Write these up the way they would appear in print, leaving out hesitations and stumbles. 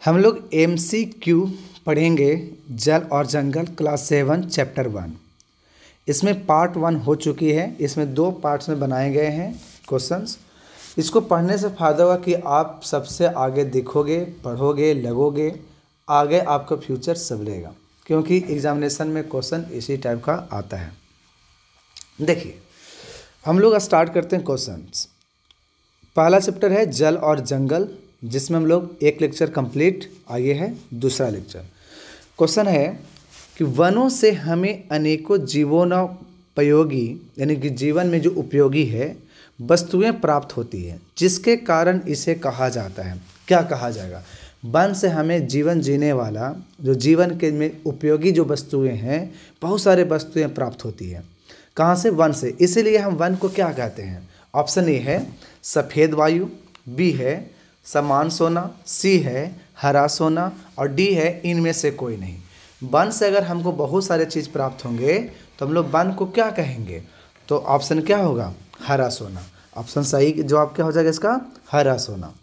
हम लोग MCQ पढ़ेंगे जल और जंगल क्लास 7 चैप्टर 1। इसमें पार्ट 1 हो चुकी है। इसमें 2 पार्ट्स में बनाए गए हैं क्वेश्चंस। इसको पढ़ने से फ़ायदा होगा कि आप सबसे आगे दिखोगे, पढ़ोगे, लगोगे, आगे आपका फ्यूचर संभलेगा, क्योंकि एग्जामिनेशन में क्वेश्चन इसी टाइप का आता है। देखिए, हम लोग स्टार्ट करते हैं क्वेश्चंस। पहला चैप्टर है जल और जंगल, जिसमें हम लोग एक लेक्चर कंप्लीट आगे है, दूसरा लेक्चर। क्वेश्चन है कि वनों से हमें अनेकों जीवनोपयोगी यानी कि जीवन में जो उपयोगी है वस्तुएं प्राप्त होती हैं, जिसके कारण इसे कहा जाता है। क्या कहा जाएगा? वन से हमें जीवन जीने वाला जो जीवन के में उपयोगी जो वस्तुएं हैं, बहुत सारे वस्तुएं प्राप्त होती हैं। कहाँ से? वन से। इसीलिए हम वन को क्या कहते हैं? ऑप्शन ए है सफ़ेद वायु, बी है समान सोना, सी है हरा सोना और डी है इनमें से कोई नहीं। वन से अगर हमको बहुत सारे चीज़ प्राप्त होंगे तो हम लोग वन को क्या कहेंगे? तो ऑप्शन क्या होगा? हरा सोना। ऑप्शन सही जवाब क्या हो जाएगा इसका? हरा सोना।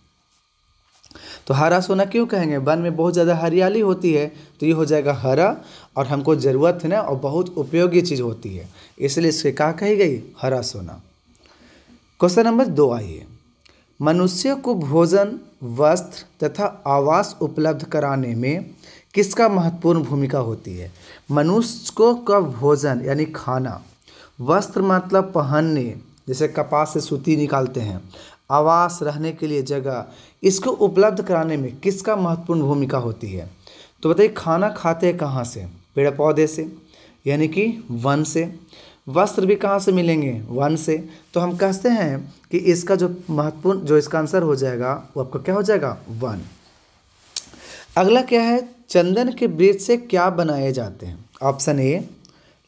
तो हरा सोना क्यों कहेंगे? वन में बहुत ज़्यादा हरियाली होती है, तो ये हो जाएगा हरा, और हमको ज़रूरत है ना, और बहुत उपयोगी चीज़ होती है, इसलिए इसके क्या कही गई? हरा सोना। क्वेश्चन नंबर 2 आइए। मनुष्य को भोजन, वस्त्र तथा आवास उपलब्ध कराने में किसका महत्वपूर्ण भूमिका होती है? मनुष्य को का भोजन यानी खाना, वस्त्र मतलब पहनने, जैसे कपास से सूती निकालते हैं, आवास रहने के लिए जगह, इसको उपलब्ध कराने में किसका महत्वपूर्ण भूमिका होती है? तो बताइए, खाना खाते हैं कहाँ से? पेड़ पौधे से, यानी कि वन से। वस्त्र भी कहाँ से मिलेंगे? वन से। तो हम कहते हैं कि इसका जो महत्वपूर्ण जो इसका आंसर हो जाएगा वो आपका क्या हो जाएगा? वन। अगला क्या है? चंदन के वृक्ष से क्या बनाए जाते हैं? ऑप्शन ए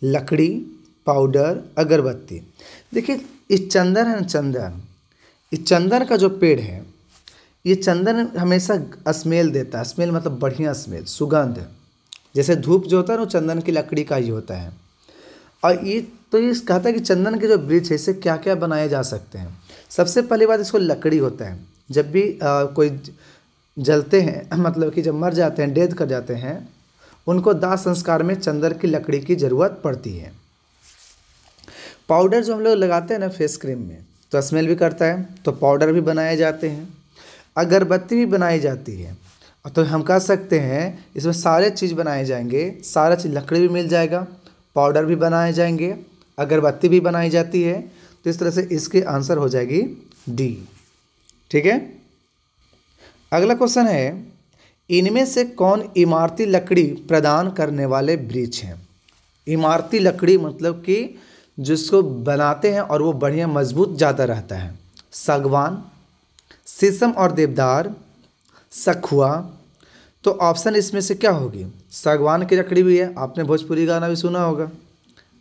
लकड़ी, पाउडर, अगरबत्ती। देखिए, इस चंदन है ना, चंदन, इस चंदन का जो पेड़ है, ये चंदन हमेशा स्मेल देता है। स्मेल मतलब बढ़िया स्मेल, सुगंध। जैसे धूप जो होता है ना, चंदन की लकड़ी का ही होता है। और ये कहता है कि चंदन के जो वृक्ष है, इससे क्या क्या बनाए जा सकते हैं। सबसे पहली बात, इसको लकड़ी होता है। जब भी कोई जलते हैं, मतलब कि जब मर जाते हैं, डेथ कर जाते हैं, उनको दाह संस्कार में चंदन की लकड़ी की ज़रूरत पड़ती है। पाउडर जो हम लोग लगाते हैं ना फेस क्रीम में, तो स्मेल भी करता है, तो पाउडर भी बनाए जाते हैं। अगरबत्ती भी बनाई जाती है। तो हम कह सकते हैं इसमें सारे चीज़ बनाए जाएंगे, सारा चीज़, लकड़ी भी मिल जाएगा, पाउडर भी बनाए जाएंगे, अगरबत्ती भी बनाई जाती है। तो इस तरह से इसकी आंसर हो जाएगी डी। ठीक है। अगला क्वेश्चन है, इनमें से कौन इमारती लकड़ी प्रदान करने वाले वृक्ष हैं? इमारती लकड़ी मतलब कि जिसको बनाते हैं और वो बढ़िया मजबूत ज़्यादा रहता है। सागवान, शीशम और देवदार, सखुआ। तो ऑप्शन इसमें से क्या होगी? सागवान की लकड़ी भी है, आपने भोजपुरी गाना भी सुना होगा,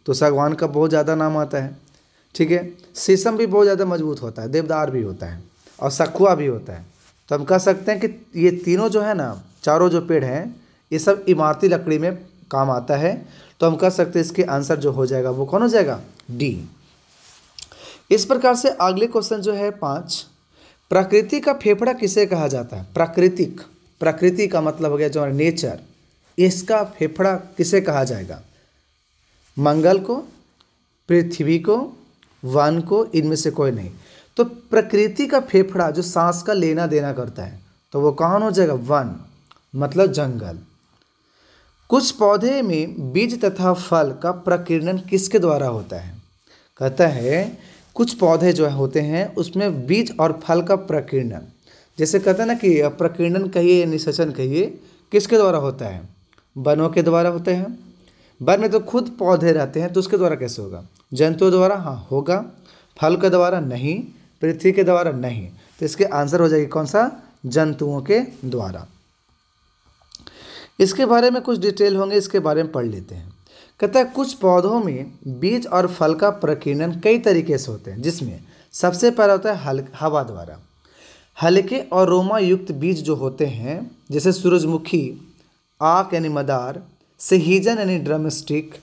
तो सागवान का बहुत ज़्यादा नाम आता है। ठीक है। शीशम भी बहुत ज़्यादा मजबूत होता है, देवदार भी होता है और सखुआ भी होता है। तो हम कह सकते हैं कि ये तीनों जो है ना, चारों जो पेड़ हैं, ये सब इमारती लकड़ी में काम आता है। तो हम कह सकते हैं इसके आंसर जो हो जाएगा वो कौन हो जाएगा? डी। इस प्रकार से अगले क्वेश्चन जो है 5, प्रकृति का फेफड़ा किसे कहा जाता है? प्राकृतिक, प्रकृति का मतलब हो गया जो नेचर, इसका फेफड़ा किसे कहा जाएगा? मंगल को, पृथ्वी को, वन को, इनमें से कोई नहीं। तो प्रकृति का फेफड़ा जो सांस का लेना देना करता है, तो वो कौन हो जाएगा? वन, मतलब जंगल। कुछ पौधे में बीज तथा फल का प्रकीर्णन किसके द्वारा होता है? कहता है कुछ पौधे जो होते हैं उसमें बीज और फल का प्रकीर्णन, जैसे कहते हैं ना कि प्रकीर्णन कहिए या निषेचन कहिए, किसके द्वारा होता है? वनों के द्वारा होते हैं। वन में तो खुद पौधे रहते हैं, तो उसके द्वारा कैसे होगा? जंतुओं द्वारा हाँ होगा, फल के द्वारा नहीं, पृथ्वी के द्वारा नहीं। तो इसके आंसर हो जाएगी कौन सा? जंतुओं के द्वारा। इसके बारे में कुछ डिटेल होंगे, इसके बारे में पढ़ लेते हैं। कहता है कुछ पौधों में बीज और फल का प्रकीर्णन कई तरीके से होते हैं, जिसमें सबसे पहला होता है हवा द्वारा। हल्के और रोमा युक्त बीज जो होते हैं, जैसे सूरजमुखी, आक यानी मदार, सहीजन यानी ड्रमस्टिक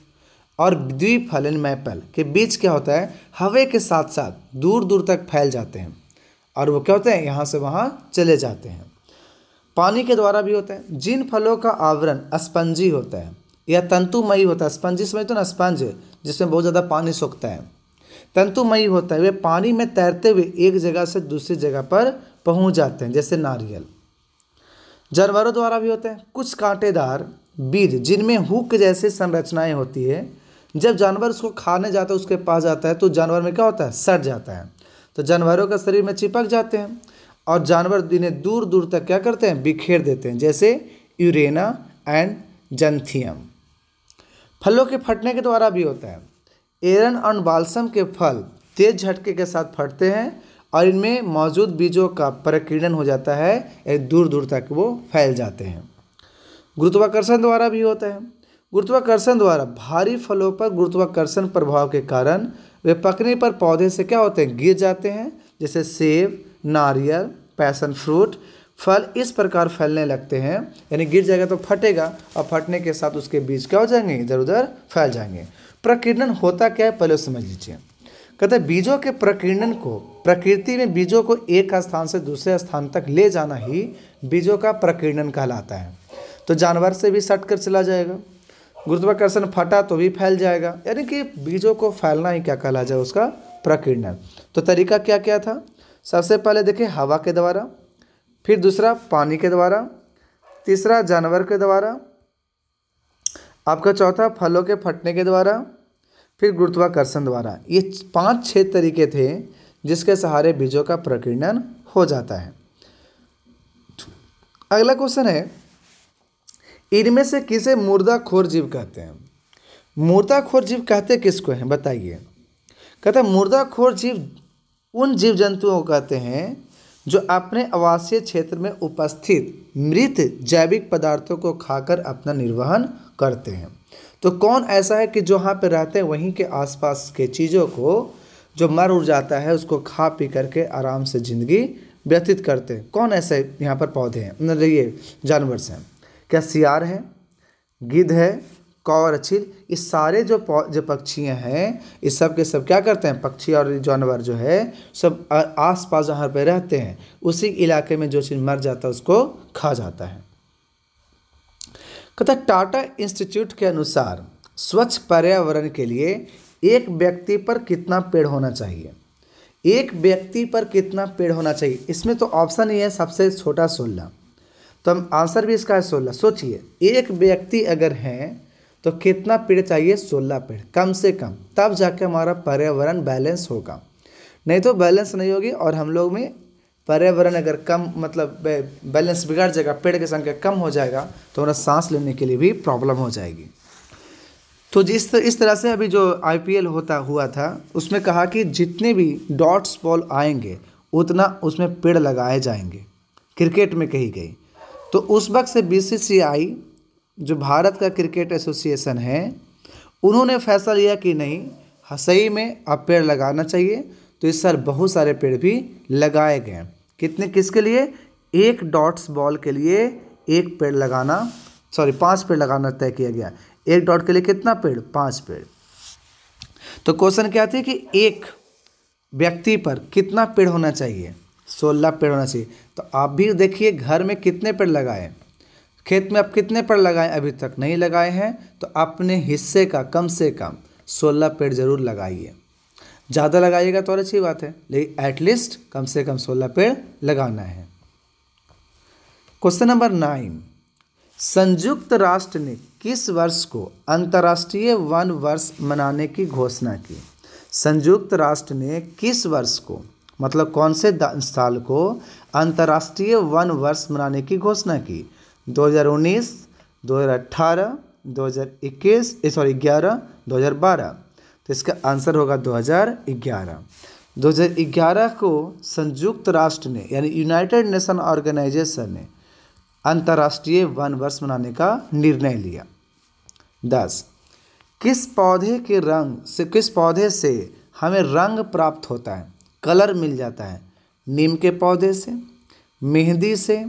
और द्विफल यानी मैपल के बीज क्या होता है? हवा के साथ साथ दूर दूर तक फैल जाते हैं और वो क्या होते हैं? यहाँ से वहाँ चले जाते हैं। पानी के द्वारा भी होता है। जिन फलों का आवरण स्पंजी होता है या तंतुमयी होता है, स्पंजी समझ तो ना, स्पंज जिसमें बहुत ज़्यादा पानी सोखता है, तंतुमयी होता है, वे पानी में तैरते हुए एक जगह से दूसरी जगह पर पहुंच जाते हैं, जैसे नारियल। जानवरों द्वारा भी होते हैं। कुछ कांटेदार बीज जिनमें हुक जैसी संरचनाएं होती है, जब जानवर उसको खाने जाता है, उसके पास जाता है, तो जानवर में क्या होता है, सड़ जाता है, तो जानवरों का शरीर में चिपक जाते हैं और जानवर इन्हें दूर दूर तक क्या करते हैं, बिखेर देते हैं, जैसे यूरेना एंड जंथियम। फलों के फटने के द्वारा भी होता है। एरन और बाल्सम के फल तेज झटके के साथ फटते हैं और इनमें मौजूद बीजों का प्रकीर्णन हो जाता है या दूर दूर तक वो फैल जाते हैं। गुरुत्वाकर्षण द्वारा भी होता है। गुरुत्वाकर्षण द्वारा भारी फलों पर गुरुत्वाकर्षण प्रभाव के कारण वे पकने पर पौधे से क्या होते हैं, गिर जाते हैं, जैसे सेब, नारियल, पैशन फ्रूट। फल इस प्रकार फैलने लगते हैं, यानी गिर जाएगा तो फटेगा और फटने के साथ उसके बीज क्या हो जाएंगे, इधर उधर फैल जाएंगे। प्रकीर्णन होता क्या है, पहले समझ लीजिए। कहते हैं बीजों के प्रकीर्णन को, प्रकृति में बीजों को एक स्थान से दूसरे स्थान तक ले जाना ही बीजों का प्रकीर्णन कहलाता है। तो जानवर से भी सट कर चला जाएगा, गुरुत्वाकर्षण फटा तो भी फैल जाएगा, यानी कि बीजों को फैलना ही क्या कहला जाए, उसका प्रकीर्णन। तो तरीका क्या क्या था, सबसे पहले देखिए हवा के द्वारा, फिर दूसरा पानी के द्वारा, तीसरा जानवर के द्वारा, आपका चौथा फलों के फटने के द्वारा, फिर गुरुत्वाकर्षण द्वारा। ये 5-6 तरीके थे जिसके सहारे बीजों का प्रकीर्णन हो जाता है। अगला क्वेश्चन है, इनमें से किसे मुर्दाखोर जीव कहते हैं? मुर्दाखोर जीव कहते किसको हैं, बताइए। कहते हैं मुर्दाखोर जीव उन जीव जंतुओं को कहते हैं जो अपने आवासीय क्षेत्र में उपस्थित मृत जैविक पदार्थों को खाकर अपना निर्वहन करते हैं। तो कौन ऐसा है कि जो यहाँ पे रहते हैं वहीं के आसपास के चीज़ों को जो मर उड़ जाता है उसको खा पी करके आराम से ज़िंदगी व्यतीत करते हैं? कौन ऐसे यहाँ पर पौधे हैं, मतलब ये जानवर से हैं? क्या सियार है, गिद्ध है, कौर, चील, ये सारे जो पक्षियाँ हैं, इस सब के सब क्या करते हैं, पक्षी और जानवर जो है सब आसपास जहाँ पे रहते हैं उसी इलाके में जो चीज़ मर जाता है उसको खा जाता है। कहता टाटा इंस्टीट्यूट के अनुसार स्वच्छ पर्यावरण के लिए एक व्यक्ति पर कितना पेड़ होना चाहिए? एक व्यक्ति पर कितना पेड़ होना चाहिए, इसमें तो ऑप्शन ही है सबसे छोटा 16, तो हम आंसर भी इसका है 16। सोचिए एक व्यक्ति अगर हैं तो कितना पेड़ चाहिए, 16 पेड़ कम से कम, तब जाके हमारा पर्यावरण बैलेंस होगा, नहीं तो बैलेंस नहीं होगी। और हम लोग में पर्यावरण अगर कम, मतलब बैलेंस बिगड़ जाएगा, पेड़ की संख्या कम हो जाएगा तो हमारा सांस लेने के लिए भी प्रॉब्लम हो जाएगी। तो इस तरह से अभी जो IPL हुआ था उसमें कहा कि जितने भी डॉट्स बॉल आएंगे उतना उसमें पेड़ लगाए जाएंगे, क्रिकेट में कही गई। तो उस वक्त से BCCI जो भारत का क्रिकेट एसोसिएशन है उन्होंने फैसला लिया कि नहीं सही में अब पेड़ लगाना चाहिए। तो इस साल बहुत सारे पेड़ भी लगाए गए। कितने, किसके लिए? एक डॉट्स बॉल के लिए एक पेड़ लगाना, 5 पेड़ लगाना तय किया गया। एक डॉट के लिए कितना पेड़? 5 पेड़। तो क्वेश्चन क्या थी कि एक व्यक्ति पर कितना पेड़ होना चाहिए? 16 पेड़ होना चाहिए। तो आप भी देखिए घर में कितने पेड़ लगाए, खेत में आप कितने पेड़ लगाएं, अभी तक नहीं लगाए हैं तो अपने हिस्से का कम से कम 16 पेड़ जरूर लगाइए। ज़्यादा लगाइएगा तो और अच्छी बात है, लेकिन एटलीस्ट कम से कम 16 पेड़ लगाना है। क्वेश्चन नंबर 9, संयुक्त राष्ट्र ने किस वर्ष को अंतर्राष्ट्रीय वन वर्ष मनाने की घोषणा की? संयुक्त राष्ट्र ने किस वर्ष को, मतलब कौन से साल को अंतर्राष्ट्रीय वन वर्ष मनाने की घोषणा की? 2019, 2018, 2011, 2012। तो इसका आंसर होगा 2011। 2011 को संयुक्त राष्ट्र ने यानी यूनाइटेड नेशन ऑर्गेनाइजेशन ने अंतर्राष्ट्रीय वन वर्ष मनाने का निर्णय लिया। 10, किस पौधे से हमें रंग प्राप्त होता है, कलर मिल जाता है? नीम के पौधे से, मेहंदी से,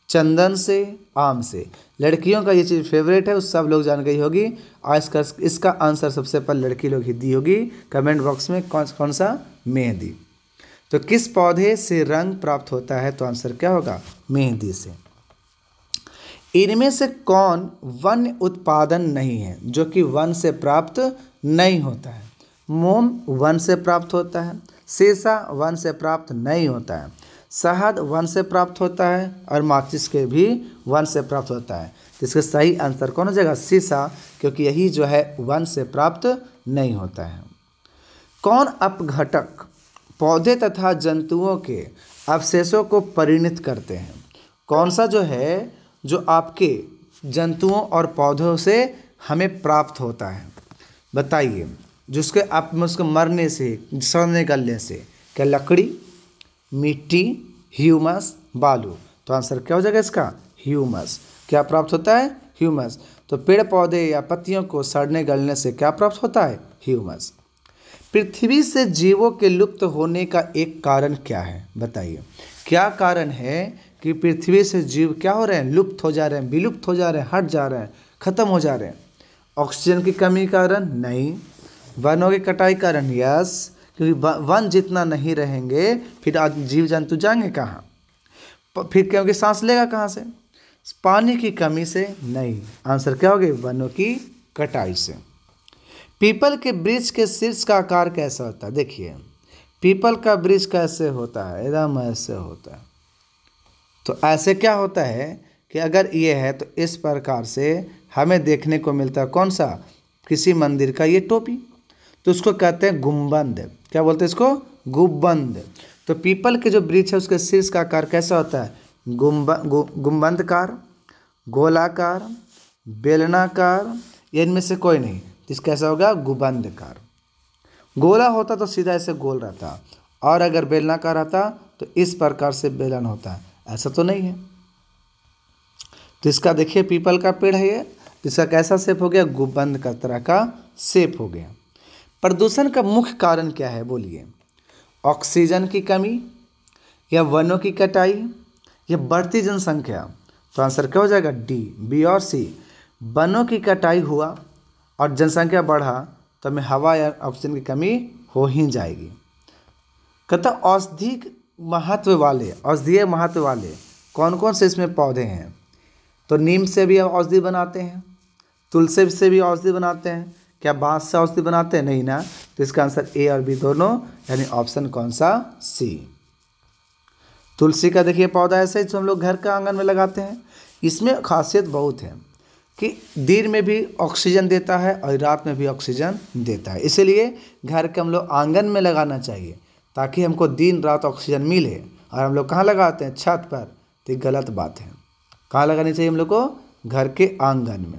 चंदन से, आम से। लड़कियों का ये चीज़ फेवरेट है, उस सब लोग जान गई होगी। आज इसका आंसर सबसे पहले लड़की लोग ही दी होगी कमेंट बॉक्स में, कौन सा? मेहंदी। तो किस पौधे से रंग प्राप्त होता है? तो आंसर क्या होगा? मेहंदी से। इनमें से कौन वन उत्पादन नहीं है, जो कि वन से प्राप्त नहीं होता है? मोम वन से प्राप्त होता है, शीशा वन से प्राप्त नहीं होता है, शहद वन से प्राप्त होता है और माचिस के भी वन से प्राप्त होता है। तो इसका सही आंसर कौन हो जाएगा? शीशा, क्योंकि यही जो है वन से प्राप्त नहीं होता है। कौन अपघटक पौधे तथा जंतुओं के अवशेषों को परिणत करते हैं? कौन सा जो है जो आपके जंतुओं और पौधों से हमें प्राप्त होता है, बताइए। जिसके आप उसको मरने से, सड़ने गलने से, क्या लकड़ी, मिट्टी, ह्यूमस, बालू? तो आंसर क्या हो जाएगा इसका? ह्यूमस। क्या प्राप्त होता है? ह्यूमस। तो पेड़ पौधे या पत्तियों को सड़ने गलने से क्या प्राप्त होता है? ह्यूमस। पृथ्वी से जीवों के लुप्त होने का एक कारण क्या है, बताइए। क्या कारण है कि पृथ्वी से जीव क्या हो रहे हैं? लुप्त हो जा रहे हैं, विलुप्त हो जा रहे हैं, हट जा रहे हैं, खत्म हो जा रहे हैं। ऑक्सीजन की कमी कारण? नहीं। वनों की कटाई कारण? यस, क्योंकि वन जितना नहीं रहेंगे फिर जीव जंतु जाएंगे कहाँ? फिर क्योंकि सांस लेगा कहाँ से? पानी की कमी से? नहीं। आंसर क्या हो गया? वनों की कटाई से। पीपल के वृक्ष के शीर्ष का आकार कैसा होता है? देखिए, पीपल का वृक्ष कैसे होता है? एकदम ऐसे होता है। तो ऐसे क्या होता है कि अगर ये है तो इस प्रकार से हमें देखने को मिलता है। कौन सा? किसी मंदिर का ये टोपी, तो उसको कहते हैं गुंबद। क्या बोलते हैं इसको? गुंबद। तो पीपल के जो वृक्ष है उसके शीर्ष का आकार कैसा होता है? गुंबदकार, गोलाकार, बेलनाकार, इनमें से कोई नहीं। इस कैसा होगा? गुंबदकार। गोला होता तो सीधा ऐसे गोल रहता, और अगर बेलनाकार रहता तो इस प्रकार से बेलन होता है। ऐसा तो नहीं है। तो इसका देखिए, पीपल का पेड़ है ये, इसका कैसा शेप हो गया? गुंबद का तरह का शेप हो गया। प्रदूषण का मुख्य कारण क्या है, बोलिए। ऑक्सीजन की कमी, या वनों की कटाई, या बढ़ती जनसंख्या? तो आंसर क्या हो जाएगा? डी, बी और सी। वनों की कटाई हुआ और जनसंख्या बढ़ा तो हमें हवा या ऑक्सीजन की कमी हो ही जाएगी। कहता औषधीय महत्व वाले कौन कौन से इसमें पौधे हैं? तो नीम से भी औषधि बनाते हैं, तुलसी से भी औषधि बनाते हैं, क्या बांस से औषधि बनाते हैं? नहीं ना। तो इसका आंसर ए और बी दोनों, यानी ऑप्शन कौन सा? सी। तुलसी का देखिए पौधा ऐसे ही जो हम लोग घर के आंगन में लगाते हैं। इसमें खासियत बहुत है कि दिन में भी ऑक्सीजन देता है और रात में भी ऑक्सीजन देता है, इसीलिए घर के हम लोग आंगन में लगाना चाहिए ताकि हमको दिन रात ऑक्सीजन मिले। और हम लोग कहाँ लगाते हैं? छत पर। तो ये गलत बात है। कहाँ लगानी चाहिए हम लोग को? घर के आंगन में।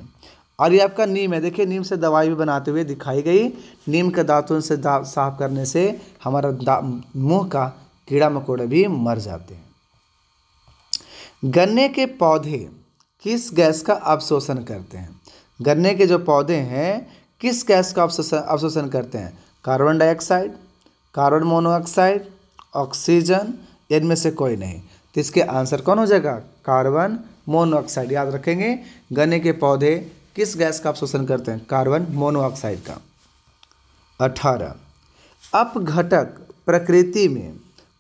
और ये आपका नीम है, देखिए नीम से दवाई भी बनाते हुए दिखाई गई। नीम के दांतों से साफ करने से हमारा मुंह का कीड़ा मकोड़े भी मर जाते हैं। गन्ने के पौधे किस गैस का अवशोषण करते हैं? गन्ने के जो पौधे हैं किस गैस का अवशोषण करते हैं? Carbon dioxide, carbon monoxide, oxygen, इनमें से कोई नहीं। तो इसके आंसर कौन हो जाएगा? Carbon monoxide. याद रखेंगे, गन्ने के पौधे किस गैस का अवशोषण करते हैं? कार्बन मोनोऑक्साइड का। 18, अपघटक प्रकृति में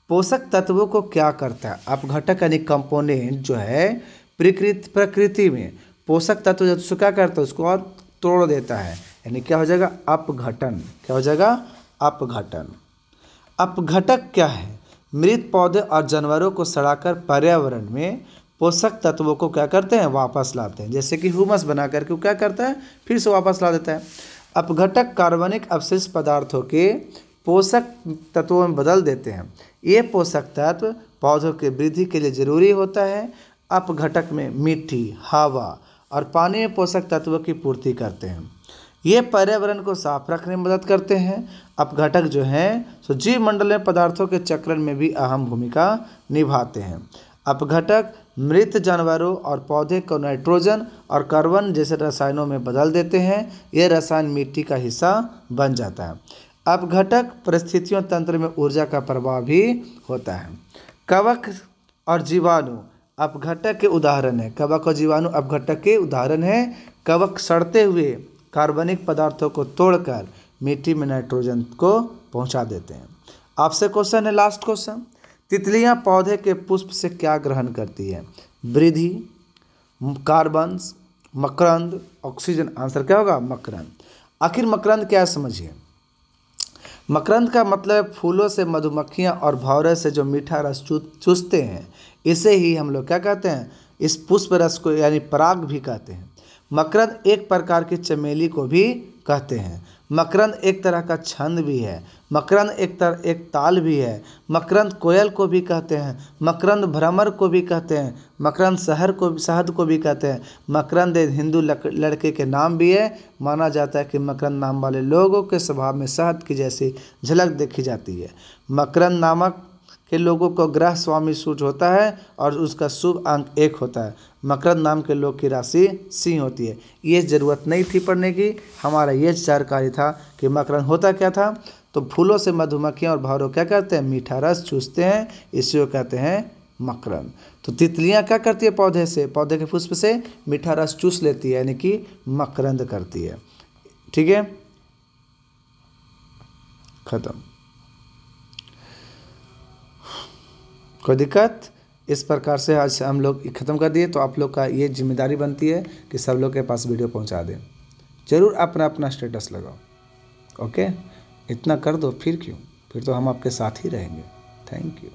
पोषक तत्वों को क्या करता है? अपघटक यानी कंपोनेंट जो है प्रकृति में पोषक तत्व जो उसको क्या करता है? उसको और तोड़ देता है, यानी क्या हो जाएगा? अपघटन। क्या हो जाएगा? अपघटन। अपघटक क्या है? मृत पौधे और जानवरों को सड़ाकर पर्यावरण में पोषक तत्वों को क्या करते हैं? वापस लाते हैं। जैसे कि ह्यूमस बना करके क्या करता है? फिर से वापस ला देता है। अपघटक कार्बनिक अवशिष्ट पदार्थों के पोषक तत्वों में बदल देते हैं। ये पोषक तत्व पौधों के वृद्धि के लिए जरूरी होता है। अपघटक में मिट्टी, हवा और पानी में पोषक तत्वों की पूर्ति करते हैं। ये पर्यावरण को साफ रखने में मदद करते हैं। अपघटक जो हैं सो जीव मंडल में पदार्थों के चक्रण में भी अहम भूमिका निभाते हैं। अपघटक मृत जानवरों और पौधे को नाइट्रोजन और कार्बन जैसे रसायनों में बदल देते हैं। यह रसायन मिट्टी का हिस्सा बन जाता है। अपघटक परिस्थितियों तंत्र में ऊर्जा का प्रभाव भी होता है। कवक और जीवाणु अपघटक के उदाहरण है। कवक और जीवाणु अपघटक के उदाहरण है। कवक सड़ते हुए कार्बनिक पदार्थों को तोड़कर मिट्टी में नाइट्रोजन को पहुंचा देते हैं। आपसे क्वेश्चन है, लास्ट क्वेश्चन। तितलियां पौधे के पुष्प से क्या ग्रहण करती है? वृद्धि, कार्बन्स, मकरंद, ऑक्सीजन। आंसर क्या होगा? मकरंद। आखिर मकरंद क्या है समझिए। मकरंद का मतलब है फूलों से मधुमक्खियाँ और भौरे से जो मीठा रस चूसते हैं, इसे ही हम लोग क्या कहते हैं? इस पुष्प रस को यानी पराग भी कहते हैं। मकरंद एक प्रकार की चमेली को भी कहते हैं। मकरंद एक तरह का छंद भी है। मकरंद एक ताल भी है। मकरंद कोयल को भी कहते हैं। मकरंद भ्रमर को भी कहते हैं। मकरंद शहद को भी कहते हैं। मकरंद एक हिंदू लड़के के नाम भी है। माना जाता है कि मकरंद नाम वाले लोगों के स्वभाव में शहद की जैसी झलक देखी जाती है। मकरंद नामक के लोगों को ग्रह स्वामी सूट होता है और उसका शुभ अंक 1 होता है। मकरंद नाम के लोग की राशि सिंह होती है। ये ज़रूरत नहीं थी पढ़ने की, हमारा ये जानकारी था कि मकरंद होता क्या था। तो फूलों से मधुमक्खियाँ और भौरे क्या करते हैं? मीठा रस चूसते हैं, इसी को कहते हैं मकरंद। तो तितलियाँ क्या करती है? पौधे के पुष्प से मीठा रस चूस लेती है, यानी कि मकरंद करती है। ठीक है, खत्म। कोई दिक्कत? इस प्रकार से आज हम लोग ख़त्म कर दिए। तो आप लोग का ये जिम्मेदारी बनती है कि सब लोग के पास वीडियो पहुंचा दें। ज़रूर अपना अपना स्टेटस लगाओ। ओके, इतना कर दो, फिर क्यों? फिर तो हम आपके साथ ही रहेंगे। Thank you.